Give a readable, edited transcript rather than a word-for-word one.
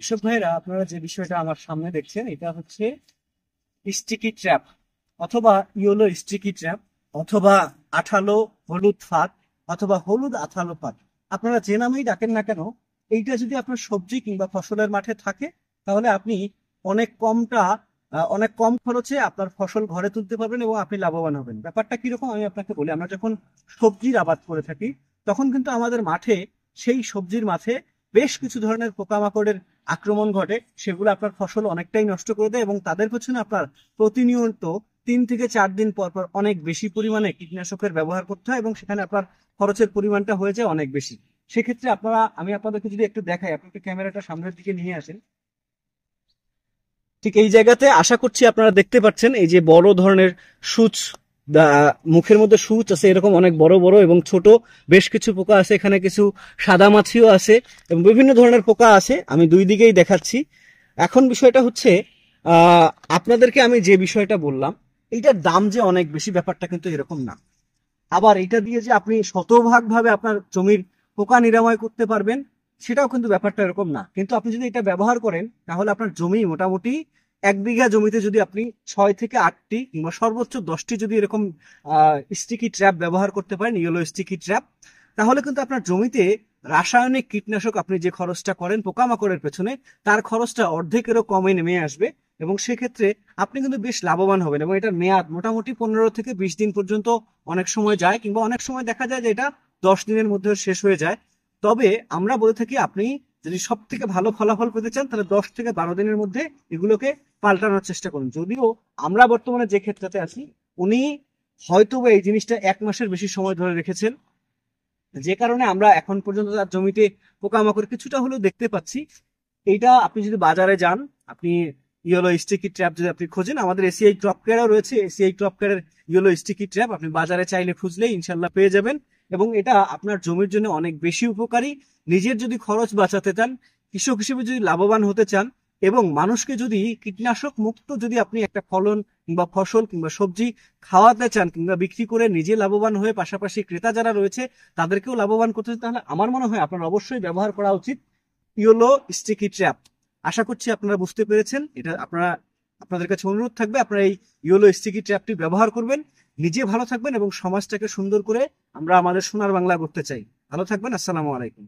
কৃষক ভাইরা, আপনারা যে বিষয়টা আমার সামনে দেখছেন এটা হচ্ছে স্টিকি ট্র্যাপ, অথবা ইয়েলো স্টিকি ট্র্যাপ, অথবা আঠালো হলুদ ফাঁদ, অথবা হলুদ আঠালো ফাঁদ। আপনারা যে নামেই ডাকেন না কেন, এইটা যদি আপনার সবজি কিংবা ফসলের মাঠে থাকে, তাহলে আপনি অনেক কমটা অনেক কম খরচে আপনার ফসল ঘরে তুলতে পারবেন এবং আপনি লাভবান হবেন। ব্যাপারটা কিরকম আমি আপনাকে বলি। আমরা যখন সবজির আবাদ করে থাকি, তখন কিন্তু আমাদের মাঠে, সেই সবজির মাঠে বেশ কিছু ধরনের পোকামাকড়ের আক্রমণ ঘটে। সেগুলো আপনার ফসল অনেকটাই নষ্ট করে দেয় এবং তাদের পেছনে আপনার প্রতিনিয়ত 3 থেকে 4 দিন পর পর অনেক বেশি পরিমাণে কীটনাশকের ব্যবহার করতে হয় এবং সেখানে আপনার খরচের পরিমাণটা হয়ে যায় অনেক বেশি। সেক্ষেত্রে আমি আপনাদেরকে যদি একটু দেখাই, আপনি একটু ক্যামেরাটা সামনের দিকে নিয়ে আসেন। ঠিক এই জায়গাতে আশা করছি আপনারা দেখতে পাচ্ছেন, এই যে বড় ধরনের সূচ, মুখের মধ্যে সূচ আছে এরকম অনেক বড় বড় এবং ছোট বেশ কিছু পোকা আছে। এখানে কিছু সাদা মাছিও আছে এবং বিভিন্ন ধরনের পোকা আছে। আমি দুই দিকেই দেখাচ্ছি। এখন বিষয়টা হচ্ছে, আহ আপনাদেরকে আমি যে বিষয়টা বললাম, এইটার দাম যে অনেক বেশি, ব্যাপারটা কিন্তু এরকম না। আবার এটা দিয়ে যে আপনি শতভাগ ভাবে আপনার জমির পোকা নিরাময় করতে পারবেন, সেটাও কিন্তু ব্যাপারটা এরকম না। কিন্তু আপনি যদি এটা ব্যবহার করেন, তাহলে আপনার জমি মোটামুটি 1 বিঘা জমিতে যদি আপনি 6 থেকে 8টি কিংবা সর্বোচ্চ 10টি যদি এরকম স্টিকি ট্র্যাপ ব্যবহার করতে পারেন, ইয়েলো স্টিকি ট্র্যাপ, তাহলে কিন্তু আপনার জমিতে রাসায়নিক কীটনাশক আপনি যে খরচটা করেন পোকামাকড়ের পেছনে, তার খরচটা অর্ধেকেরও কমে নেমে আসবে। এবং সেক্ষেত্রে আপনি কিন্তু বেশ লাভবান হবেন এবং এটার মেয়াদ মোটামুটি 15 থেকে 20 দিন পর্যন্ত অনেক সময় যায়, কিংবা অনেক সময় দেখা যায় যে এটা 10 দিনের মধ্যে শেষ হয়ে যায়। তবে আমরা বলে থাকি, আপনি যদি সব থেকে ভালো ফলাফল পেতে চান, তাহলে 10 থেকে 12 দিনের মধ্যে এগুলোকে পাল্টানোর চেষ্টা করুন। যদিও আমরা বর্তমানে যে ক্ষেত্রতে আছি, উনি হয়তো এই জিনিসটা 1 মাসের বেশি সময় ধরে রেখেছেন, যে কারণে আমরা এখন পর্যন্ত তার জমিতে পোকামাকড় কিছুটা হলেও দেখতে পাচ্ছি। এইটা আপনি যদি বাজারে যান, আপনি ইয়েলো স্টিকি ট্র্যাপ যদি আপনি খোঁজেন, আমাদের এসিআই ক্রপ কেয়ারও রয়েছে। এসিআই ক্রপ কেয়ারের ইয়েলো স্টিকি ট্র্যাপ আপনি বাজারে চাইলে খুঁজলেই ইনশাল্লাহ পেয়ে যাবেন। এবং এটা আপনার জমির জন্য অনেক বেশি উপকারী। নিজের যদি খরচ বাঁচাতে চান, কৃষক হিসেবে যদি লাভবান হতে চান, এবং মানুষকে যদি কীটনাশক মুক্ত যদি আপনি একটা ফলন কিংবা ফসল কিংবা সবজি খাওয়াতে চান, কিংবা বিক্রি করে নিজে লাভবান হয়ে পাশাপাশি ক্রেতা যারা রয়েছে তাদেরকেও লাভবান করতে চান, তাহলে আমার মনে হয় আপনার অবশ্যই ব্যবহার করা উচিত ইয়েলো স্টিকি ট্র্যাপ। আশা করছি আপনারা বুঝতে পেরেছেন। এটা আপনাদের কাছে অনুরোধ থাকবে, আপনারা এই ইয়েলো স্টিকি ট্র্যাপটি ব্যবহার করবেন। নিজে ভালো থাকবেন এবং সমাজটাকে সুন্দর করে আমরা আমাদের সোনার বাংলা করতে চাই। ভালো থাকবেন। আসসালামু আলাইকুম।